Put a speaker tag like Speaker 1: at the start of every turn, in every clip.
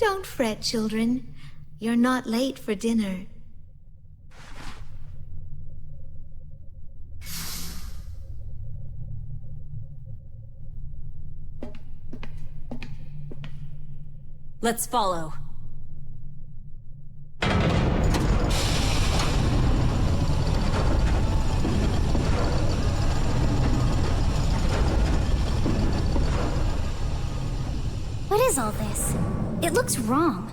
Speaker 1: Don't fret, children. You're not late for dinner.
Speaker 2: Let's follow.
Speaker 3: What is all this? It looks wrong.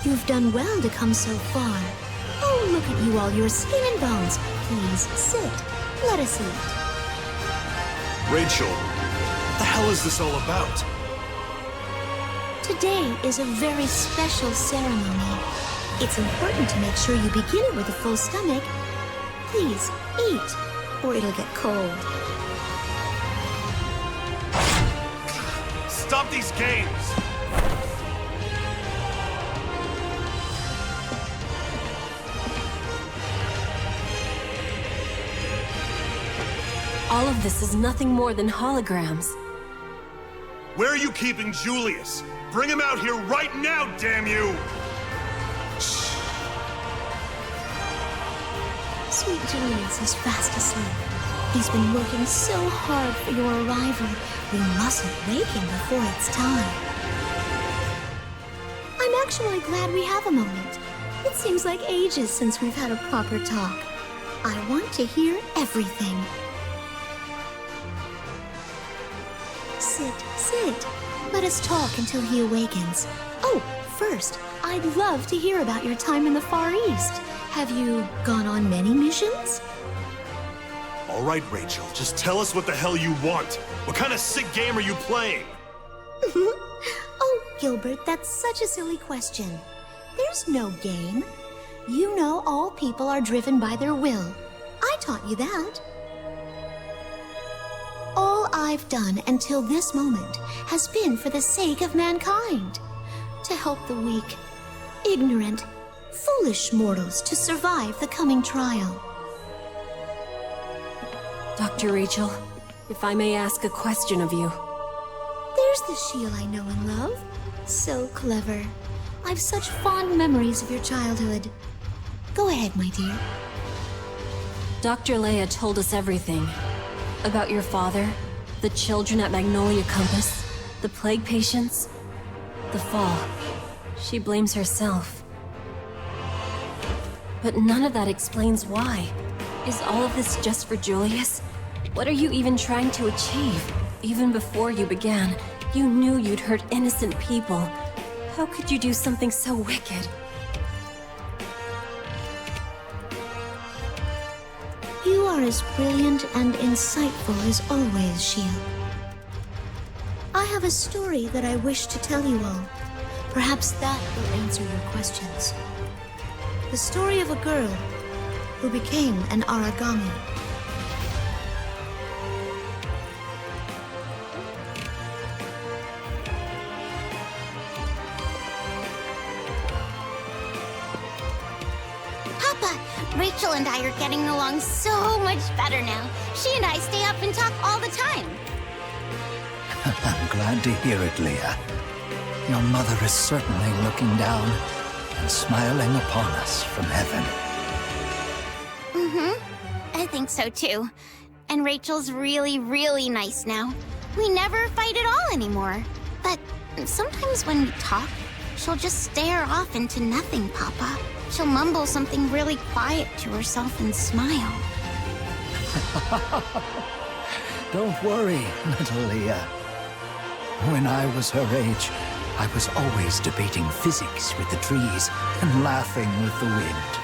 Speaker 1: You've done well to come so far. Oh, look at you all, your skin and bones. Please, sit. Let us eat.
Speaker 4: Rachel, what the hell is this all about?
Speaker 1: Today is a very special ceremony. It's important to make sure you begin it with a full stomach. Please, eat, or it'll get cold.
Speaker 4: Stop these games!
Speaker 2: All of this is nothing more than holograms.
Speaker 4: Where are you keeping Julius? Bring him out here right now, damn you!
Speaker 1: Sweet Julius is fast asleep. He's been working so hard for your arrival. We mustn't wake him before it's time. I'm actually glad we have a moment. It seems like ages since we've had a proper talk. I want to hear everything. Sit, sit. Let us talk until he awakens. Oh, first, I'd love to hear about your time in the Far East. Have you gone on many missions?
Speaker 4: All right, Rachel, just tell us what the hell you want. What kind of sick game are you playing?
Speaker 1: Oh, Gilbert, that's such a silly question. There's no game. You know all people are driven by their will. I taught you that. All I've done until this moment has been for the sake of mankind. To help the weak, ignorant, foolish mortals to survive the coming trial.
Speaker 2: Dr. Rachel, if I may ask a question of you.
Speaker 1: There's the Sheila I know and love. So clever. I've such fond memories of your childhood. Go ahead, my dear.
Speaker 2: Dr. Leia told us everything. About your father, the children at Magnolia Compass, the plague patients, the fall. She blames herself. But none of that explains why. Is all of this just for Julius? What are you even trying to achieve? Even before you began, you knew you'd hurt innocent people. How could you do something so wicked?
Speaker 1: You are as brilliant and insightful as always, Sheila. I have a story that I wish to tell you all. Perhaps that will answer your questions. The story of a girl who became an origami.
Speaker 3: Papa, Rachel and I are getting along so much better now. She and I stay up and talk all the time.
Speaker 5: I'm glad to hear it, Leah. Your mother is certainly looking down and smiling upon us from heaven.
Speaker 3: I think so too. And Rachel's really, really nice now. We never fight at all anymore. But sometimes when we talk, she'll just stare off into nothing, Papa. She'll mumble something really quiet to herself and smile.
Speaker 5: Don't worry, little Leah. When I was her age, I was always debating physics with the trees and laughing with the wind.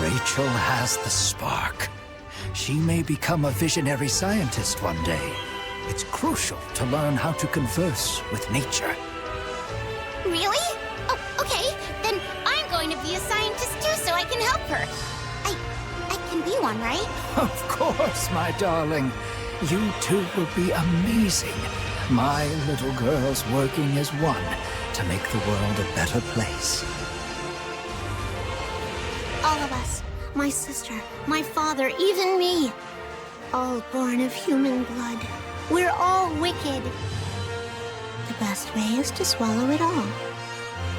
Speaker 5: Rachel has the spark. She may become a visionary scientist one day. It's crucial to learn how to converse with nature.
Speaker 3: Really? Oh, okay. Then I'm going to be a scientist too so I can help her. I can be one, right?
Speaker 5: Of course, my darling. You two will be amazing. My little girls working as one to make the world a better place.
Speaker 1: All of us, my sister, my father, even me. All born of human blood. We're all wicked. The best way is to swallow it all.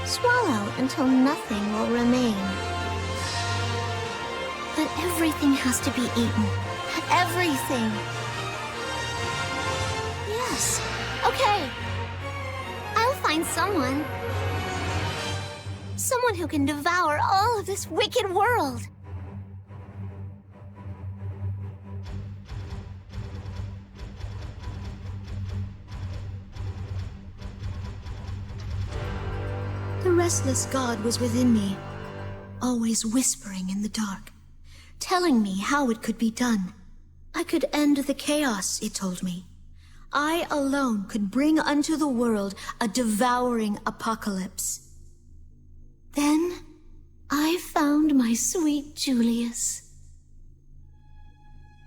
Speaker 1: Swallow until nothing will remain. But everything has to be eaten. Everything. Yes. Okay. I'll find someone. Someone who can devour all of this wicked world. The restless god was within me, always whispering in the dark, telling me how it could be done. I could end the chaos, it told me. I alone could bring unto the world a devouring apocalypse. Then, I found my sweet Julius.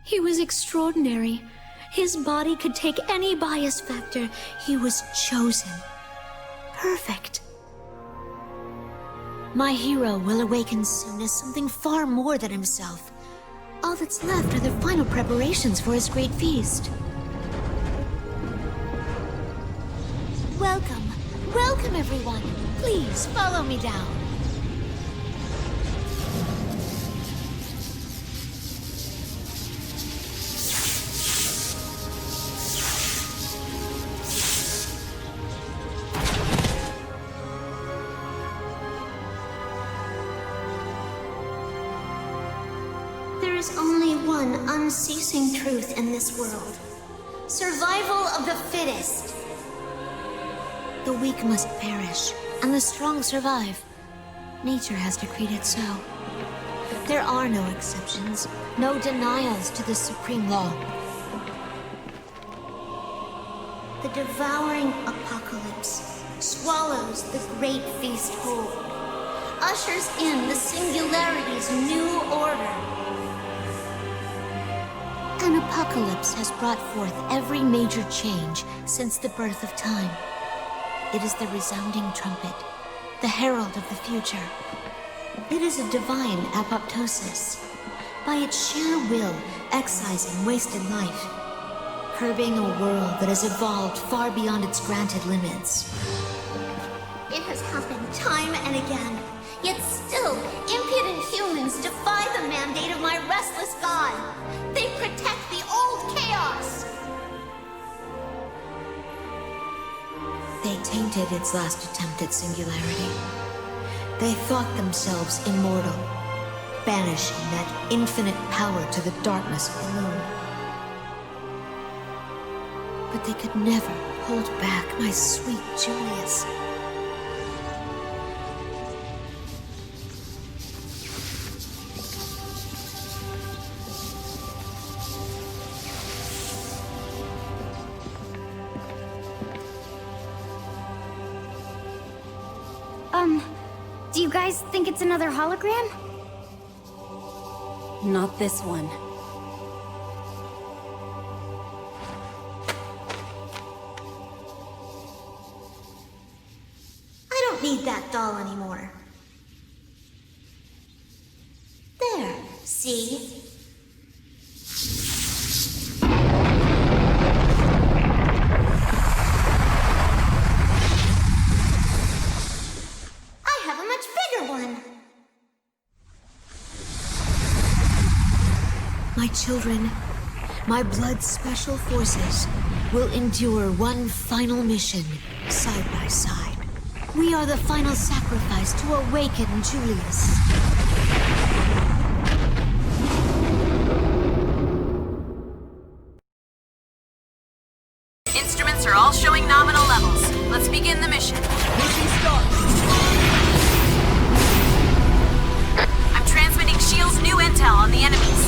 Speaker 1: He was extraordinary. His body could take any bias factor. He was chosen. Perfect. My hero will awaken soon as something far more than himself. All that's left are the final preparations for his great feast. Welcome. Welcome, everyone. Please follow me down. There is only one unceasing truth in this world. Survival of the fittest. The weak must perish, and the strong survive. Nature has decreed it so. There are no exceptions, no denials to this supreme law. The devouring apocalypse swallows the great feast whole, ushers in the singularity's new order. An apocalypse has brought forth every major change since the birth of time. It is the resounding trumpet, the herald of the future. It is a divine apoptosis, by its sheer will excising wasted life, curbing a world that has evolved far beyond its granted limits. It has happened time and again, yet still impudent humans defy the mandate of my restless god. They protect the old chaos. They tainted its last attempt at singularity. They thought themselves immortal, banishing that infinite power to the darkness of the moon. But they could never hold back my sweet Julius.
Speaker 3: Do you guys think it's another hologram?
Speaker 2: Not this one.
Speaker 1: I don't need that doll anymore. There, see? My children, my blood special forces, will endure one final mission, side by side. We are the final sacrifice to awaken Julius.
Speaker 6: Instruments are all showing nominal levels. Let's begin the mission.
Speaker 7: Mission start!
Speaker 6: I'm transmitting Shield's new intel on the enemies.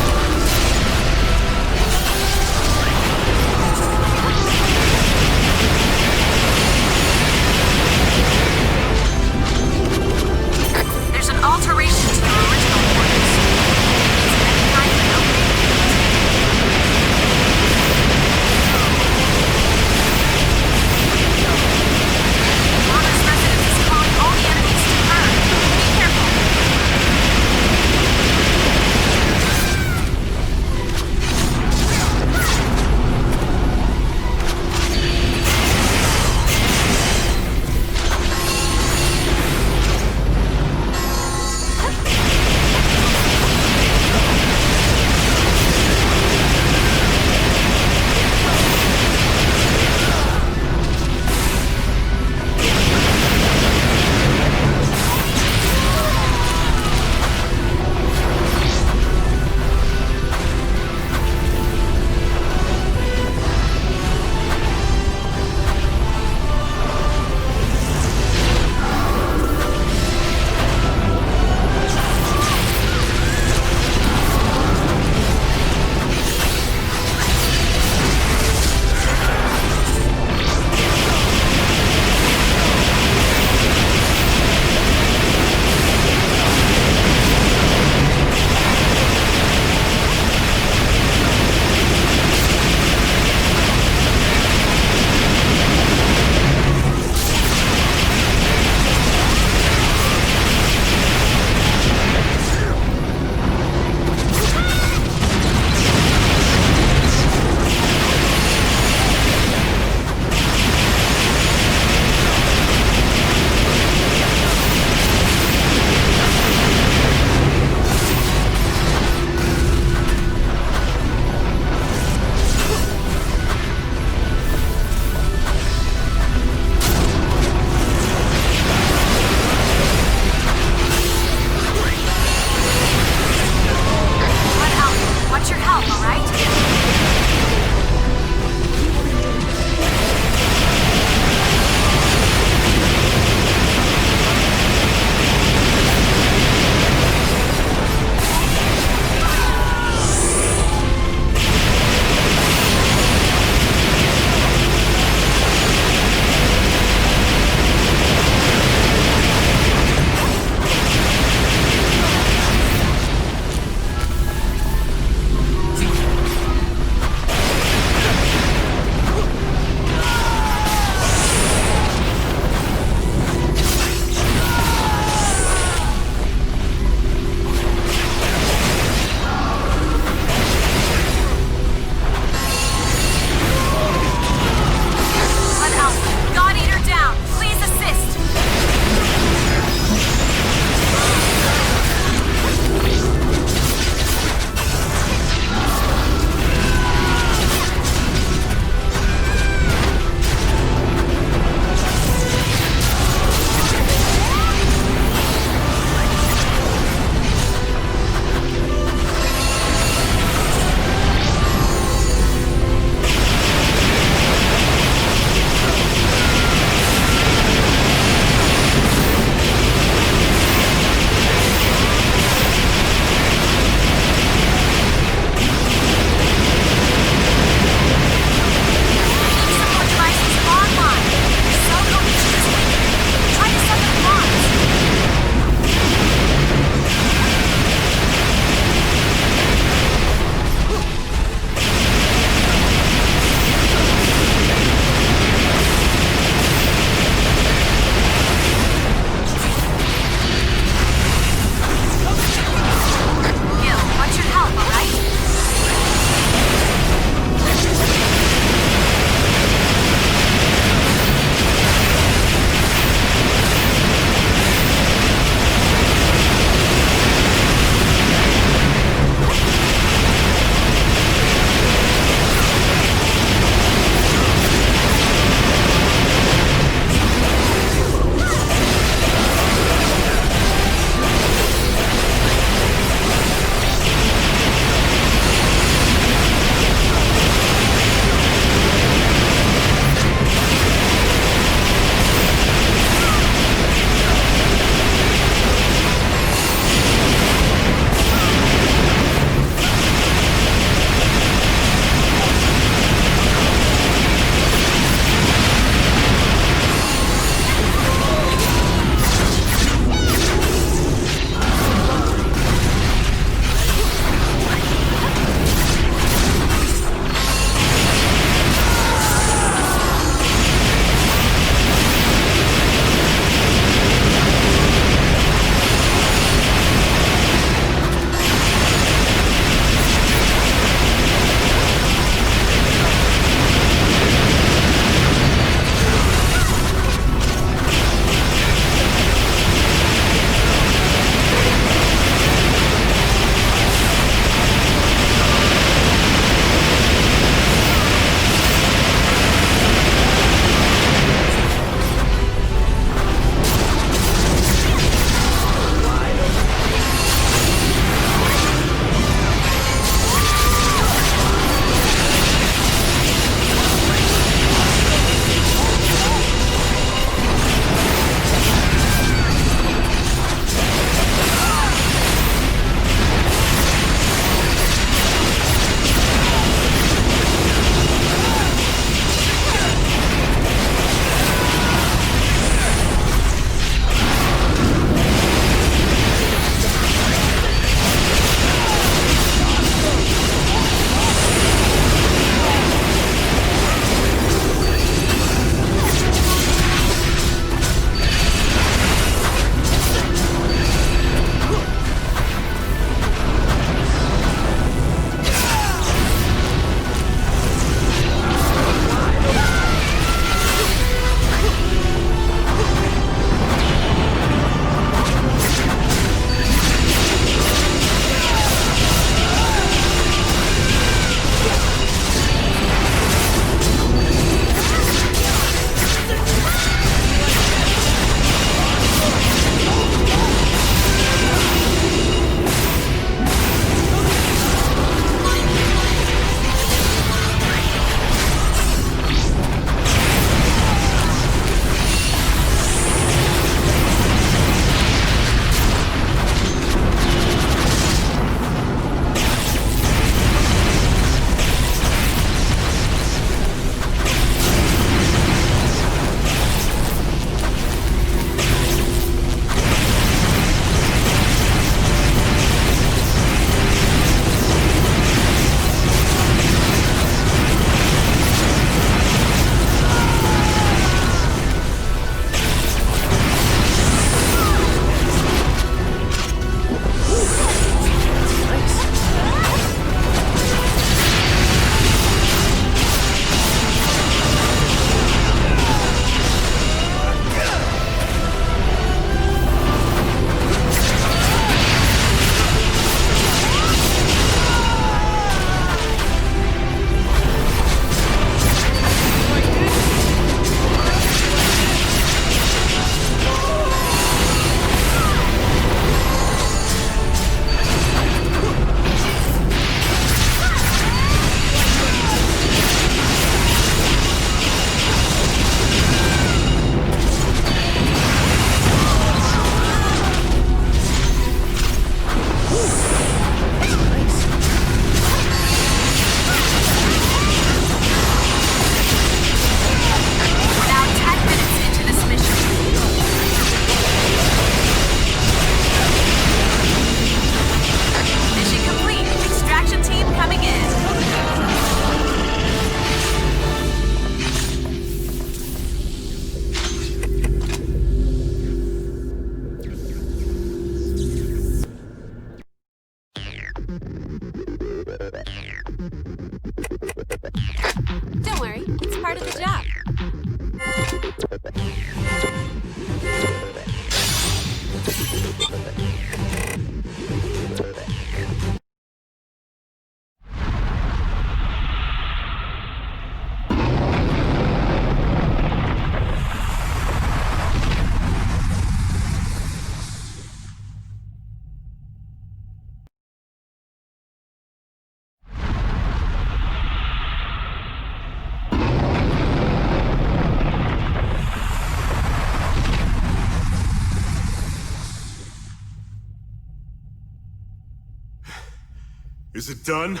Speaker 4: Is it done?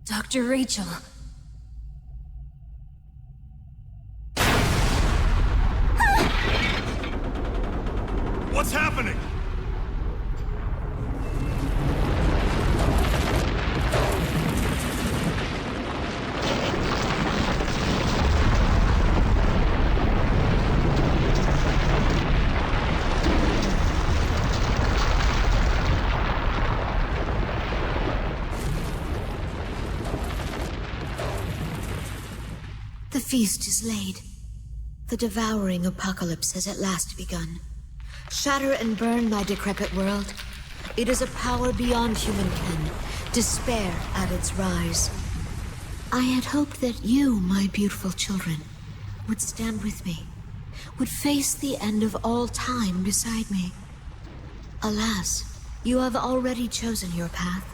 Speaker 2: Dr. Rachel.
Speaker 4: What's happening?
Speaker 1: The feast is laid. The devouring apocalypse has at last begun. Shatter and burn my decrepit world. It is a power beyond human ken. Despair at its rise. I had hoped that you, my beautiful children, would stand with me, would face the end of all time beside me. Alas, you have already chosen your path.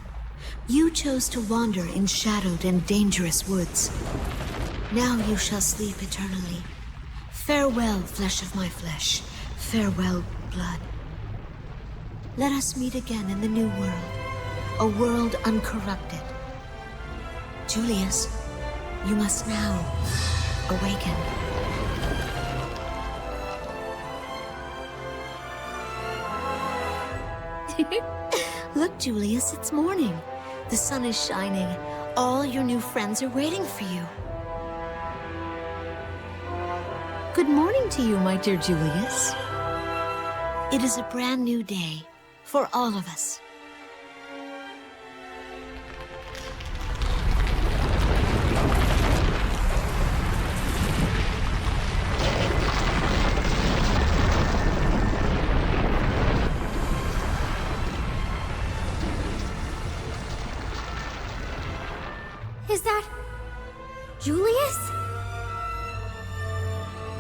Speaker 1: You chose to wander in shadowed and dangerous woods. Now you shall sleep eternally. Farewell, flesh of my flesh. Farewell, blood. Let us meet again in the new world. A world uncorrupted. Julius, you must now awaken. Look, Julius, it's morning. The sun is shining. All your new friends are waiting for you. Good morning to you, my dear Julius. It is a brand new day for all of us.
Speaker 3: Is that... Julius?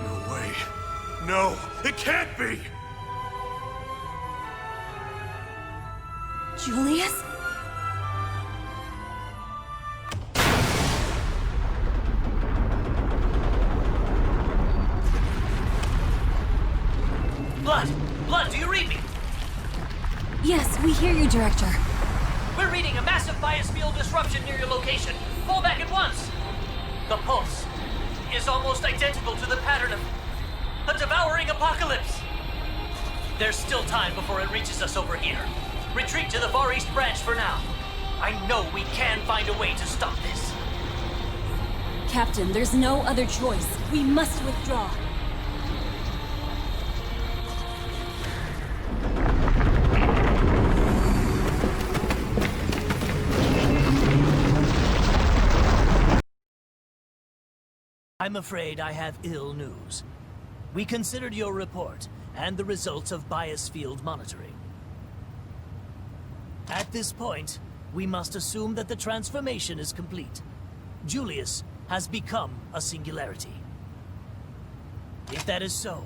Speaker 4: No way. No, it can't be!
Speaker 2: Julius?
Speaker 7: Blood! Blood, do you read me?
Speaker 2: Yes, we hear you, Director.
Speaker 7: We're reading a massive bias field disruption near your location. Fall back at once! The pulse is almost identical to the pattern of a devouring apocalypse. There's still time before it reaches us over here. Retreat to the Far East branch for now. I know we can find a way to stop this.
Speaker 2: Captain, there's no other choice. We must withdraw.
Speaker 7: I'm afraid I have ill news. We considered your report and the results of bias field monitoring. At this point, we must assume that the transformation is complete. Julius has become a singularity. If that is so,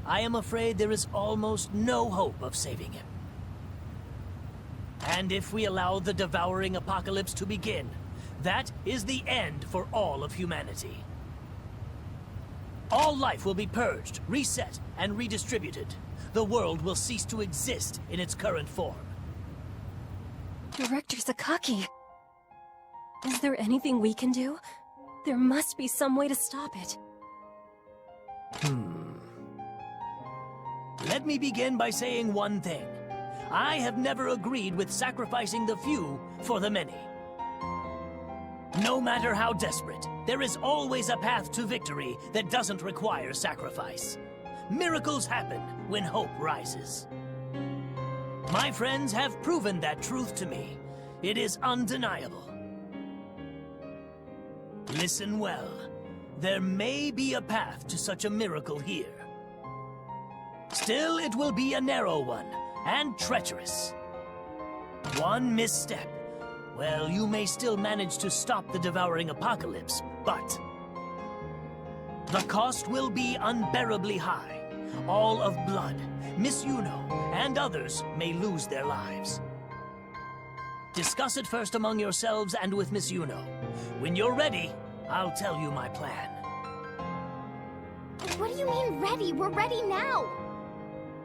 Speaker 7: I am afraid there is almost no hope of saving him. And if we allow the devouring apocalypse to begin, that is the end for all of humanity. All life will be purged, reset, and redistributed. The world will cease to exist in its current form.
Speaker 2: Director Sakaki. Is there anything we can do? There must be some way to stop it.
Speaker 7: Let me begin by saying one thing. I have never agreed with sacrificing the few for the many. No matter how desperate, there is always a path to victory that doesn't require sacrifice. Miracles happen when hope rises. My friends have proven that truth to me. It is undeniable. Listen well. There may be a path to such a miracle here. Still, it will be a narrow one, and treacherous. One misstep. Well, you may still manage to stop the devouring apocalypse, but the cost will be unbearably high. All of Blood, Miss Yuno, and others may lose their lives. Discuss it first among yourselves and with Miss Yuno. When you're ready, I'll tell you my plan.
Speaker 3: What do you mean ready? We're ready now!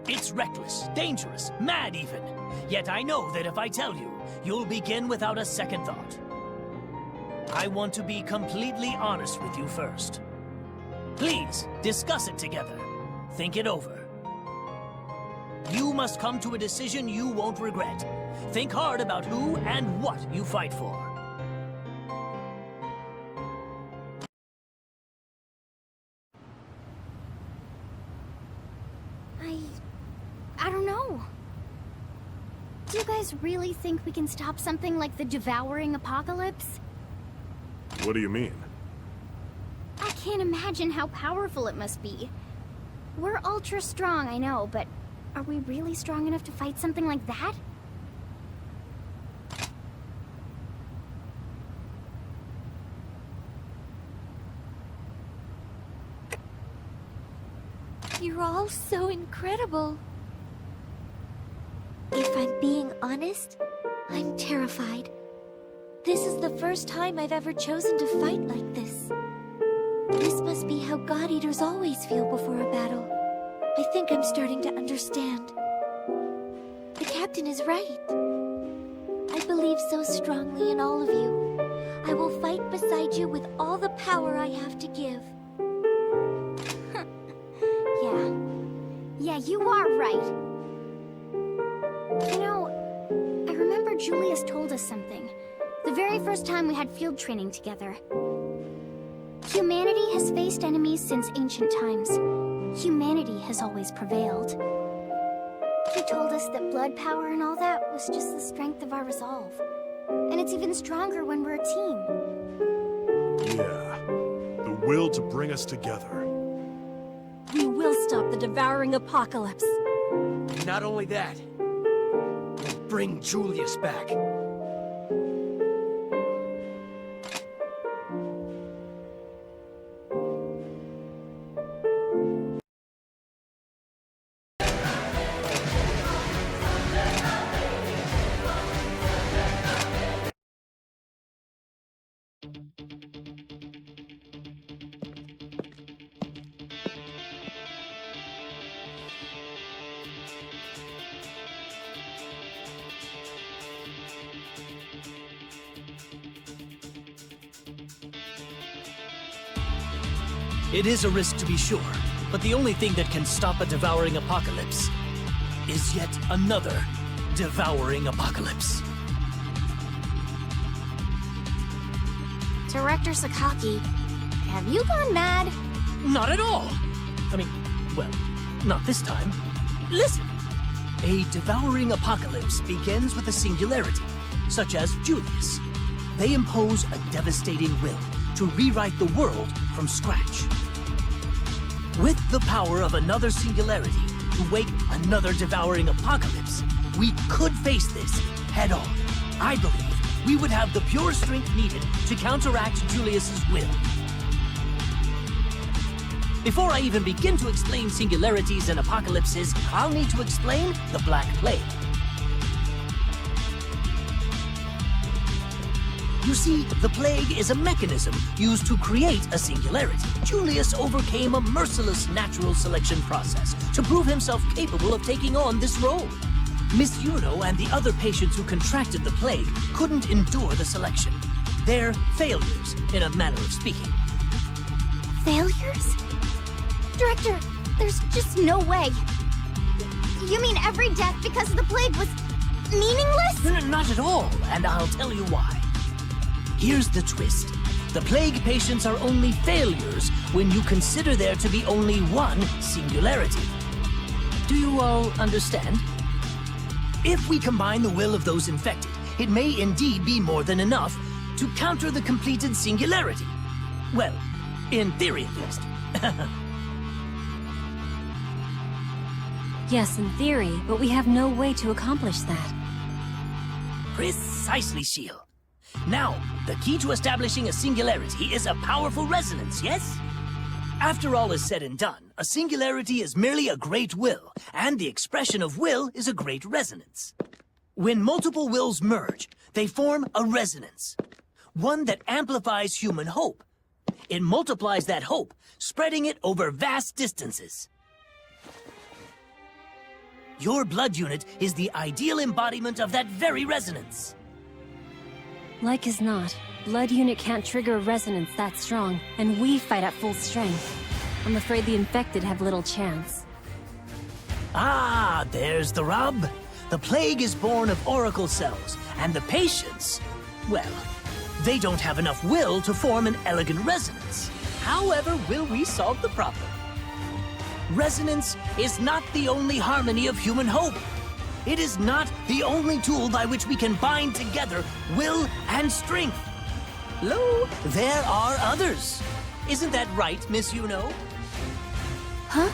Speaker 7: It's reckless, dangerous, mad even. Yet I know that if I tell you, you'll begin without a second thought. I want to be completely honest with you first. Please, discuss it together. Think it over. You must come to a decision you won't regret. Think hard about who and what you fight for.
Speaker 3: I don't know. Do you guys really think we can stop something like the devouring apocalypse?
Speaker 4: What do you mean?
Speaker 3: I can't imagine how powerful it must be. We're ultra strong, I know, but are we really strong enough to fight something like that?
Speaker 8: You're all so incredible. If I'm being honest, I'm terrified. This is the first time I've ever chosen to fight like this. This must be how God Eaters always feel before a battle. I think I'm starting to understand. The captain is right. I believe so strongly in all of you. I will fight beside you with all the power I have to give.
Speaker 3: Yeah, you are right. You know, I remember Julius told us something. The very first time we had field training together. Humanity has faced enemies since ancient times. Humanity has always prevailed. He told us that blood power and all that was just the strength of our resolve. And it's even stronger when we're a team.
Speaker 4: Yeah. The will to bring us together.
Speaker 2: We will stop the devouring apocalypse.
Speaker 9: Not only that, we'll bring Julius back.
Speaker 7: It is a risk to be sure, but the only thing that can stop a devouring apocalypse is yet another devouring apocalypse.
Speaker 3: Director Sakaki, have you gone mad?
Speaker 7: Not at all! I mean, well, not this time. Listen! A devouring apocalypse begins with a singularity, such as Julius. They impose a devastating will to rewrite the world from scratch. With the power of another singularity to wake another devouring apocalypse, we could face this head on. I believe we would have the pure strength needed to counteract Julius's will. Before I even begin to explain singularities and apocalypses, I'll need to explain the Black Plague. You see, the plague is a mechanism used to create a singularity. Julius overcame a merciless natural selection process to prove himself capable of taking on this role. Miss Yuno and the other patients who contracted the plague couldn't endure the selection. They're failures, in a manner of speaking.
Speaker 3: Failures? Director, there's just no way. You mean every death because of the plague was meaningless?
Speaker 7: Not at all, and I'll tell you why. Here's the twist. The plague patients are only failures when you consider there to be only one singularity. Do you all understand? If we combine the will of those infected, it may indeed be more than enough to counter the completed singularity. Well, in theory at least.
Speaker 2: Yes, in theory, but we have no way to accomplish that.
Speaker 7: Precisely, Shield. Now, the key to establishing a singularity is a powerful resonance, yes? After all is said and done, a singularity is merely a great will, and the expression of will is a great resonance. When multiple wills merge, they form a resonance, one that amplifies human hope. It multiplies that hope, spreading it over vast distances. Your blood unit is the ideal embodiment of that very resonance.
Speaker 2: Like as not, blood unit can't trigger a resonance that strong, and we fight at full strength. I'm afraid the infected have little chance.
Speaker 7: Ah, there's the rub. The plague is born of oracle cells, and the patients, well, they don't have enough will to form an elegant resonance. However, will we solve the problem? Resonance is not the only harmony of human hope. It is not the only tool by which we can bind together will and strength. Lo, there are others. Isn't that right, Miss Yuno?
Speaker 2: Huh?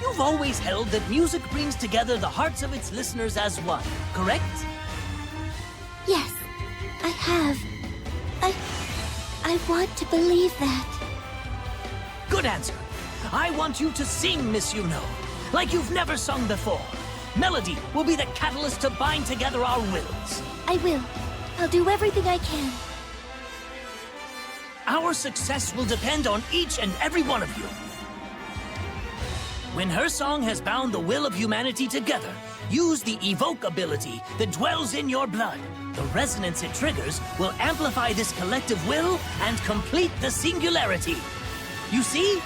Speaker 7: You've always held that music brings together the hearts of its listeners as one, correct?
Speaker 8: Yes, I have. I want to believe that.
Speaker 7: Good answer. I want you to sing, Miss Yuno, like you've never sung before. Melody will be the catalyst to bind together our wills.
Speaker 8: I will. I'll do everything I can.
Speaker 7: Our success will depend on each and every one of you. When her song has bound the will of humanity together, use the evoke ability that dwells in your blood. The resonance it triggers will amplify this collective will and complete the singularity. You see?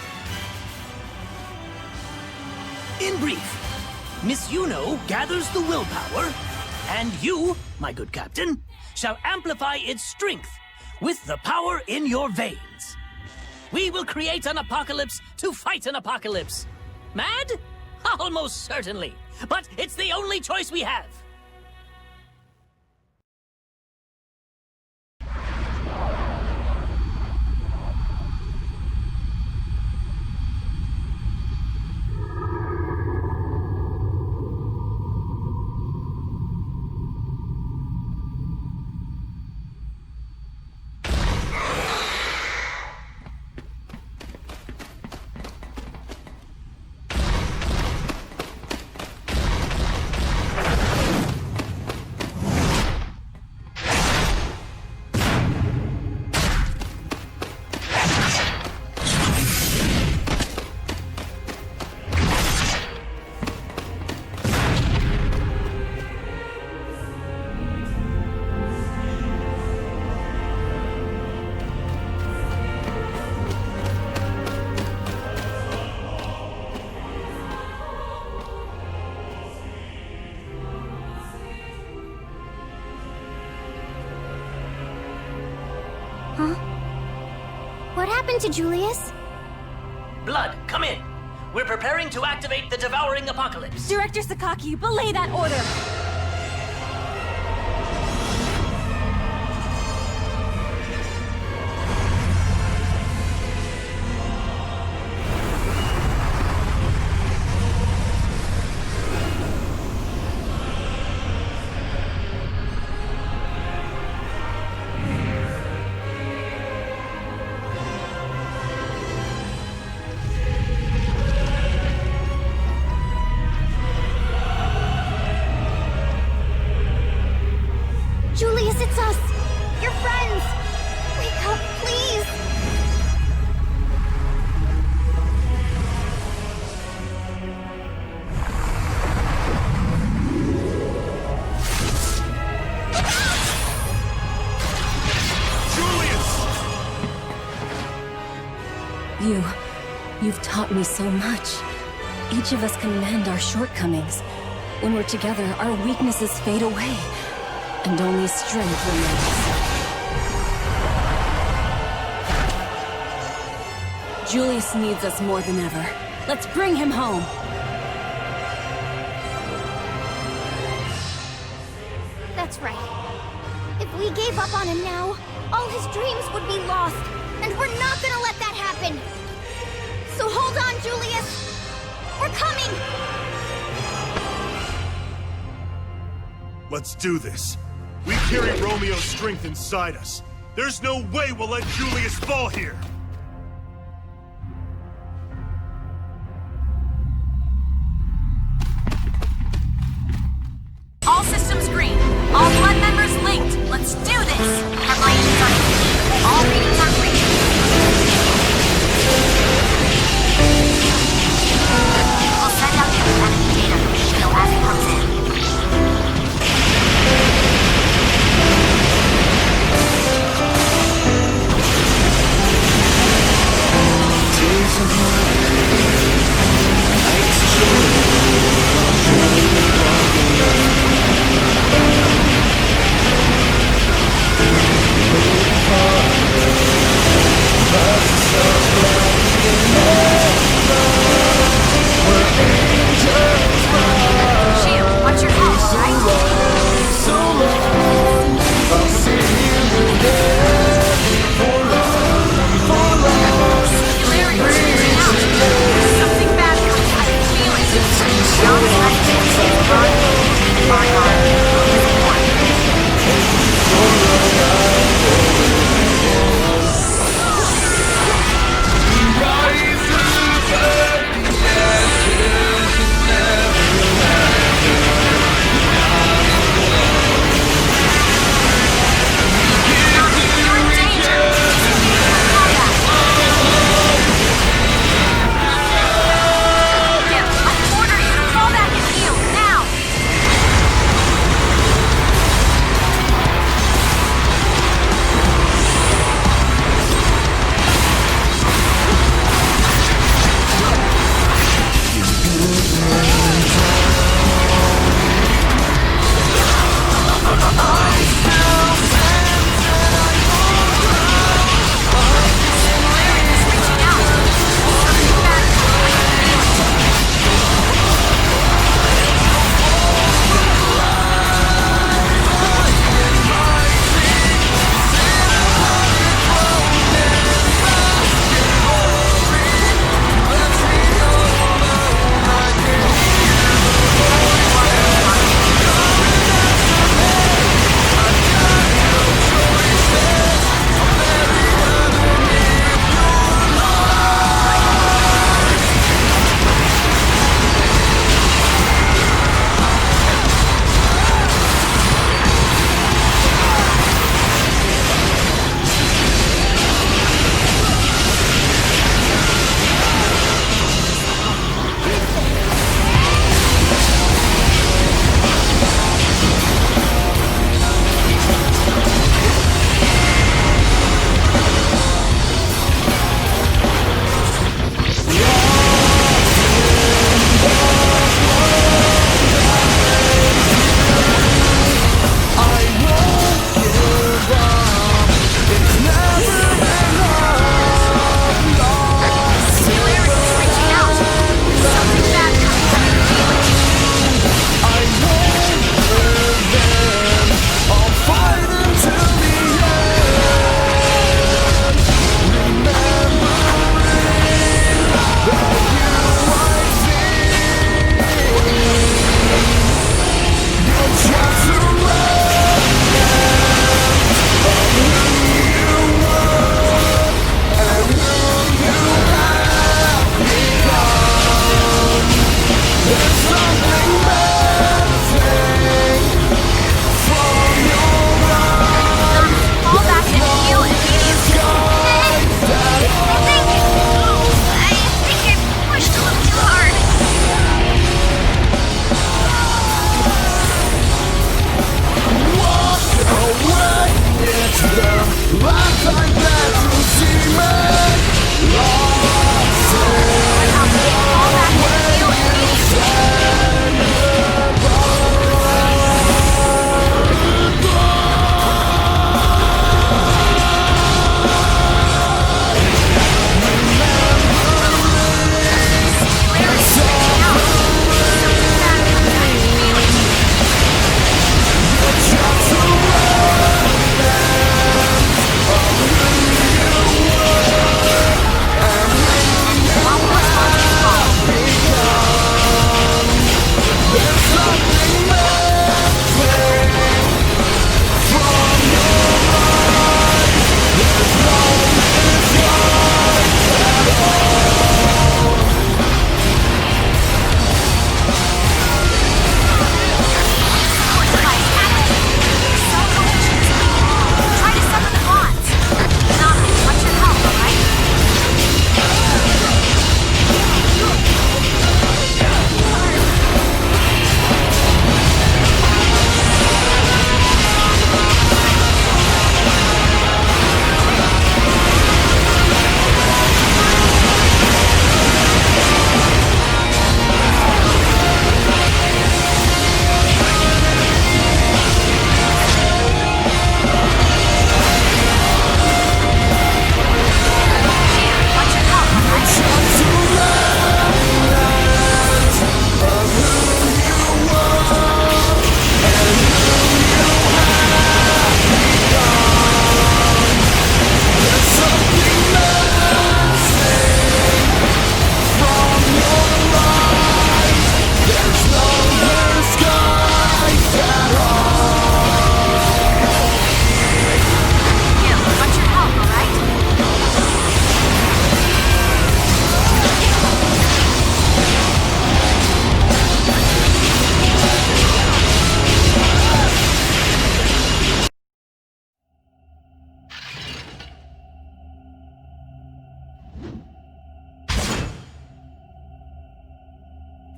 Speaker 7: In brief, Miss Yuno gathers the willpower, and you, my good captain, shall amplify its strength with the power in your veins. We will create an apocalypse to fight an apocalypse. Mad? Almost certainly. But it's the only choice we have.
Speaker 3: Huh? What happened to Julius?
Speaker 7: Blood, come in. We're preparing to activate the devouring apocalypse.
Speaker 2: Director Sakaki, belay that order!
Speaker 3: Julius, it's us! Your friends! Wake up, please!
Speaker 2: You've taught me so much. Each of us can mend our shortcomings. When we're together, our weaknesses fade away, and only strength remains. Julius needs us more than ever. Let's bring him home!
Speaker 3: That's right. If we gave up on him now, all his dreams would be lost, and we're not gonna let that happen! So hold on, Julius! We're coming!
Speaker 4: Let's do this. We carry Romeo's strength inside us. There's no way we'll let Julius fall here!
Speaker 6: All systems green. All blood members linked. Let's do this. Preparations are complete. All readings are green. We'll send out the enemy data.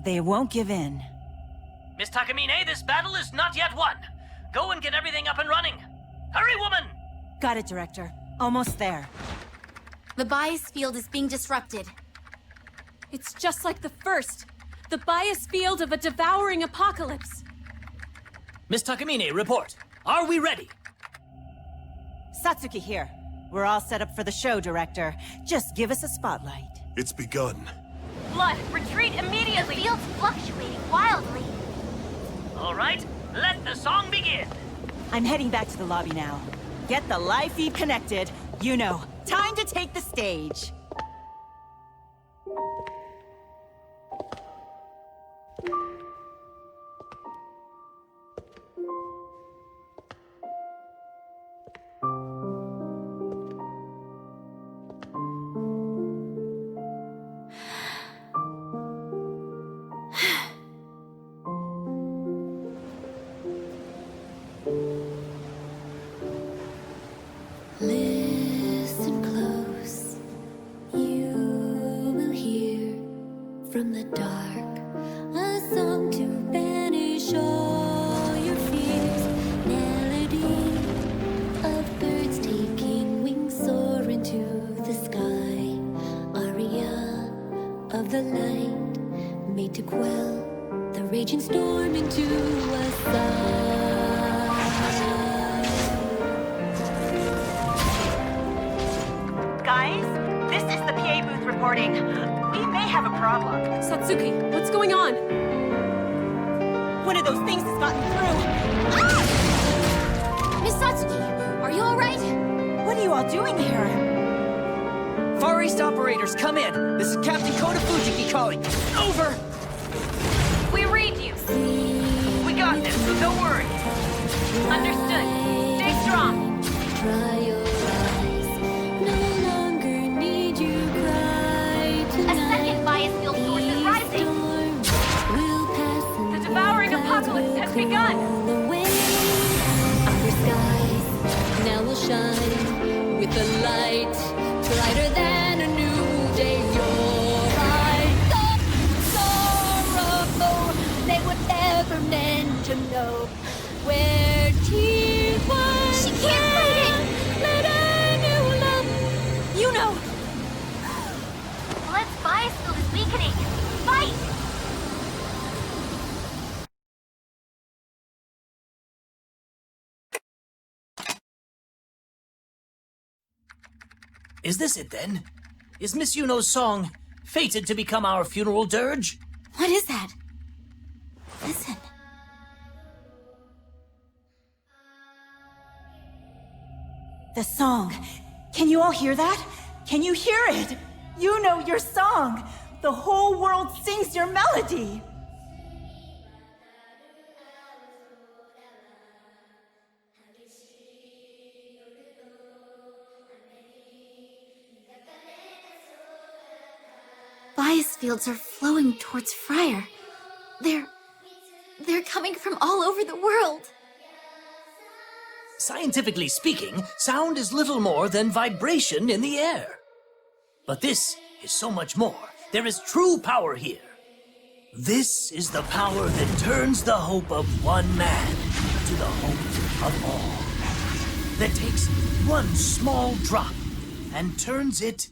Speaker 10: They won't give in.
Speaker 7: Miss Takamine, this battle is not yet won. Go and get everything up and running. Hurry, woman!
Speaker 10: Got it, Director. Almost there.
Speaker 6: The bias field is being disrupted.
Speaker 2: It's just like the first. The bias field of a devouring apocalypse.
Speaker 7: Miss Takamine, report. Are we ready?
Speaker 10: Satsuki here. We're all set up for the show, Director. Just give us a spotlight.
Speaker 4: It's begun.
Speaker 6: Blood, retreat immediately!
Speaker 3: The field's fluctuating wildly.
Speaker 7: All right, let the song begin.
Speaker 10: I'm heading back to the lobby now. Get the live feed connected. You know, time to take the stage.
Speaker 1: Listen close, you will hear from the dark a song to banish all your fears. Melody of birds taking wings soar into the sky. Aria of the light made to quell the raging storm into a sigh.
Speaker 10: Guys, this is the PA booth reporting. We may have a problem.
Speaker 2: Satsuki, what's going on?
Speaker 10: One of those things has gotten through.
Speaker 3: Miss Satsuki, are you alright?
Speaker 10: What are you all doing here?
Speaker 9: Far East operators, come in. This is Captain Kota Fujiki calling. Over!
Speaker 6: We read you.
Speaker 9: We got this, so don't worry.
Speaker 6: Understood. Stay strong.
Speaker 1: Dry your eyes, no longer need you cry
Speaker 6: A
Speaker 1: tonight.
Speaker 6: second bias field source is rising.
Speaker 1: Will pass and
Speaker 6: The devouring apocalypse has begun.
Speaker 1: roll away. Our skies now will shine with the light brighter than a new day. Your eyes of sorrow, they were never meant to know where tears once
Speaker 3: She can't fight it.
Speaker 1: let a new love.
Speaker 2: You know!
Speaker 6: Blood's bias field is weakening. Fight!
Speaker 7: Is this it then? Is Miss Yuno's song fated to become our funeral dirge?
Speaker 3: What is that? Listen.
Speaker 10: The song. Can you all hear that? Can you hear it? You know your song. The whole world sings your melody.
Speaker 3: Bias fields are flowing towards Friar. They're coming from all over the world.
Speaker 7: Scientifically speaking, sound is little more than vibration in the air. But this is so much more. There is true power here. This is the power that turns the hope of one man to the hope of all. That takes one small drop and turns it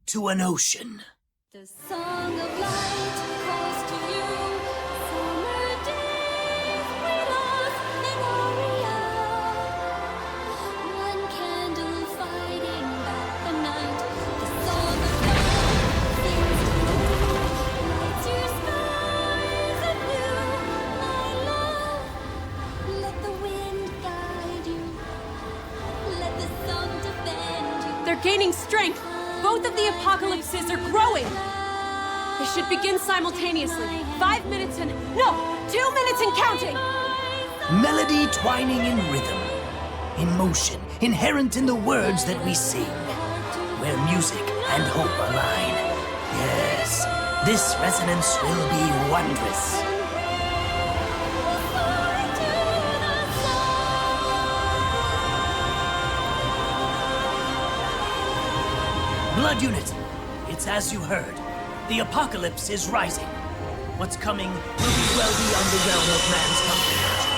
Speaker 7: to an ocean.
Speaker 1: The song of light calls to you. Summer days we lost in Aria. One candle fighting back the night. The song of light sings to you. Lights your skies anew. My love, let the wind guide you. Let the sun defend you.
Speaker 2: They're gaining strength. Both of the apocalypses are growing. They should begin simultaneously. 5 minutes and... No! 2 minutes and counting!
Speaker 7: Melody twining in rhythm, in motion, inherent in the words that we sing, where music and hope align. Yes, this resonance will be wondrous. Blood Unit, it's as you heard. The apocalypse is rising. What's coming will be well beyond the realm of man's comprehension.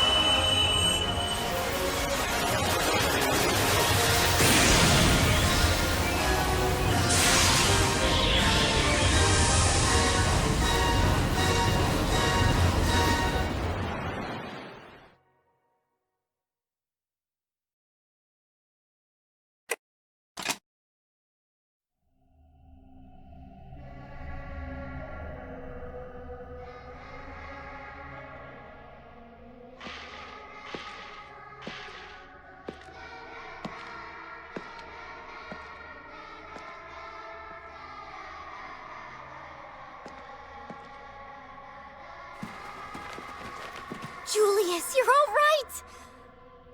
Speaker 3: Julius, you're all right!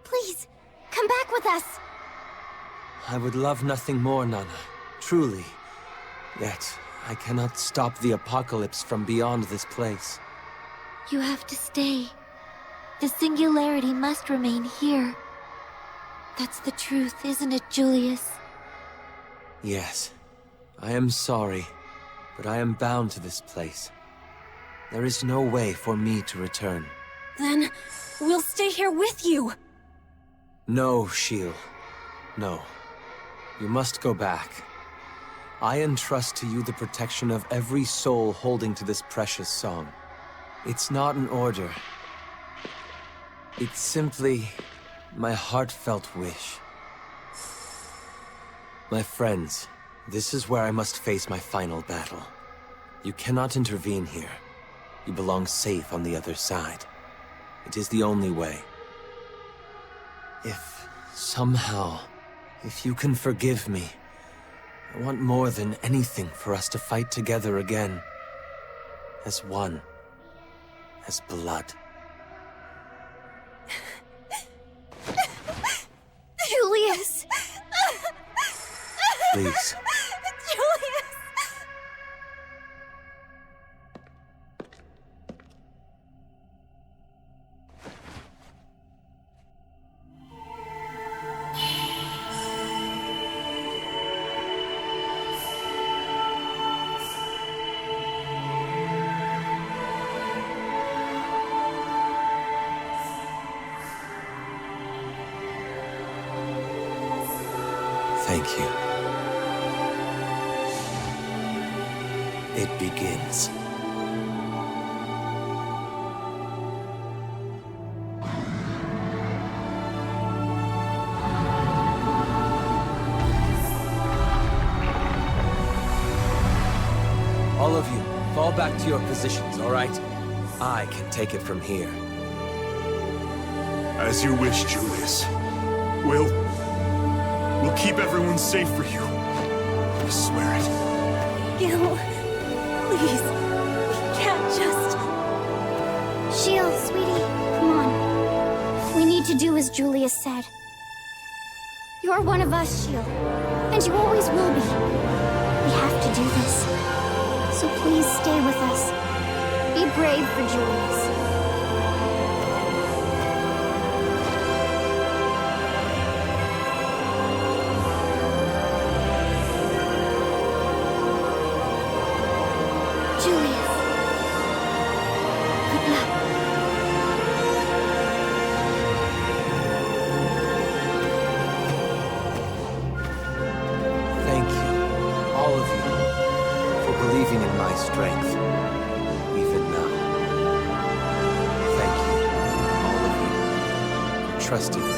Speaker 3: Please, come back with us.
Speaker 11: I would love nothing more, Nana. Truly. Yet, I cannot stop the apocalypse from beyond this place.
Speaker 8: You have to stay. The singularity must remain here. That's the truth, isn't it, Julius?
Speaker 11: Yes. I am sorry, but I am bound to this place. There is no way for me to return.
Speaker 2: Then, we'll stay here with you!
Speaker 11: No, Shiel. No. You must go back. I entrust to you the protection of every soul holding to this precious song. It's not an order. It's simply my heartfelt wish. My friends, this is where I must face my final battle. You cannot intervene here. You belong safe on the other side. It is the only way. If somehow, if you can forgive me, I want more than anything for us to fight together again. As one. As blood.
Speaker 3: Julius!
Speaker 11: Please.
Speaker 3: Julius!
Speaker 11: Thank you. It begins. All of you, fall back to your positions, all right? I can take it from here.
Speaker 4: As you wish, Julius. We'll keep everyone safe for you. I swear it.
Speaker 2: Gil, please, we can't just...
Speaker 3: Shield, sweetie, come on. We need to do as Julius said. You're one of us, Shield. And you always will be. We have to do this. So please stay with us. Be brave for Julius. Julius. Good luck.
Speaker 11: Thank you, all of you, for believing in my strength, even now. Thank you, all of you, for trusting me.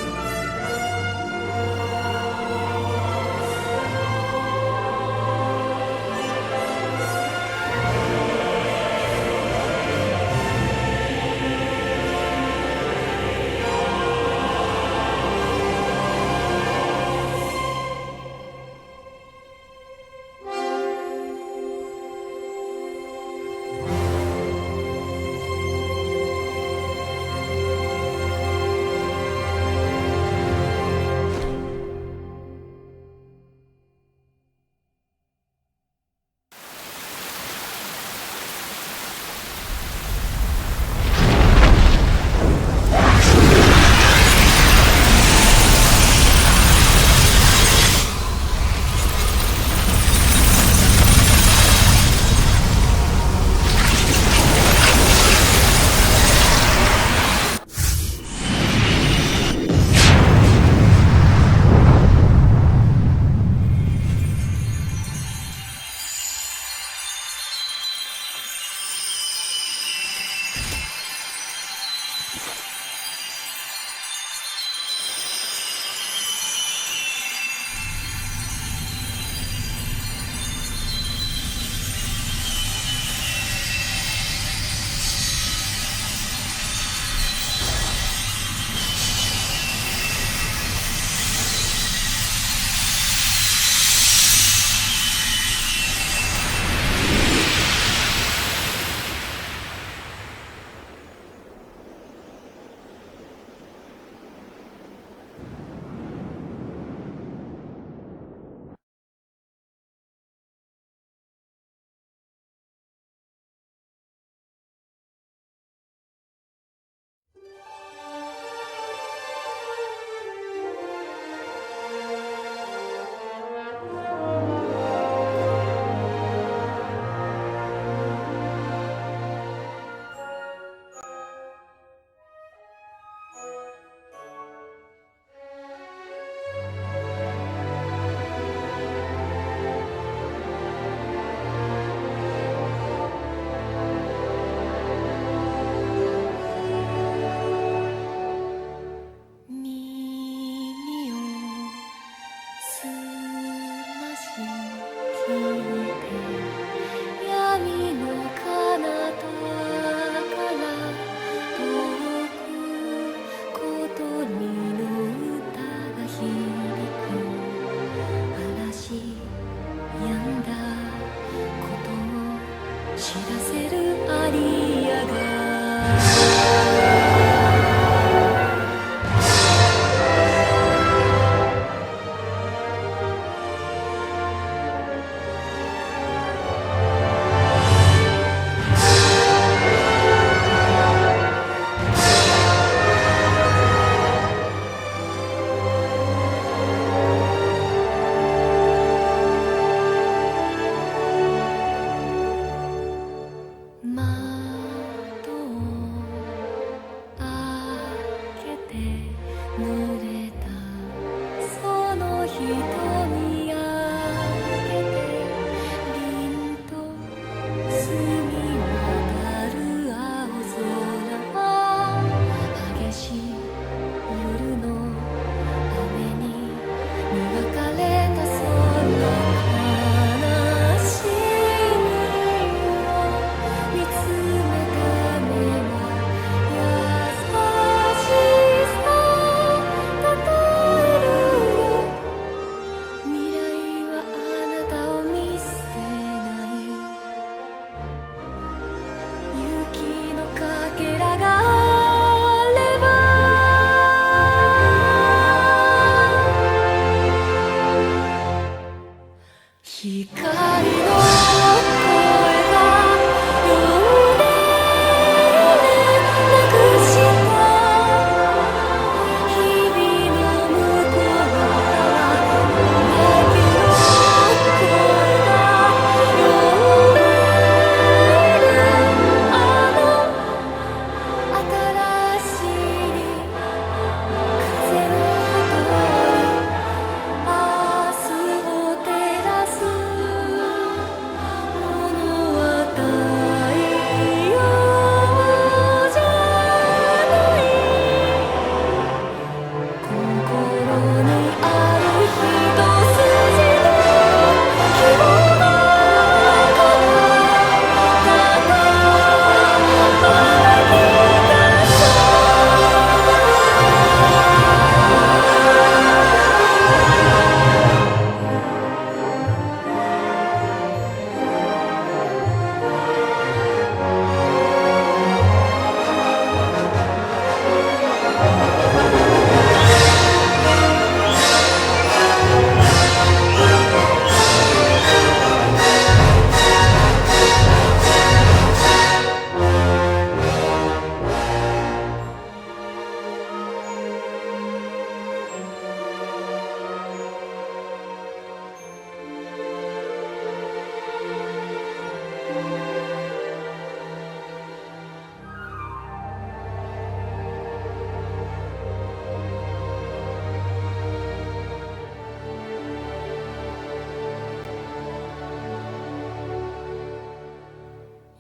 Speaker 2: 知らせるアリアが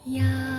Speaker 2: や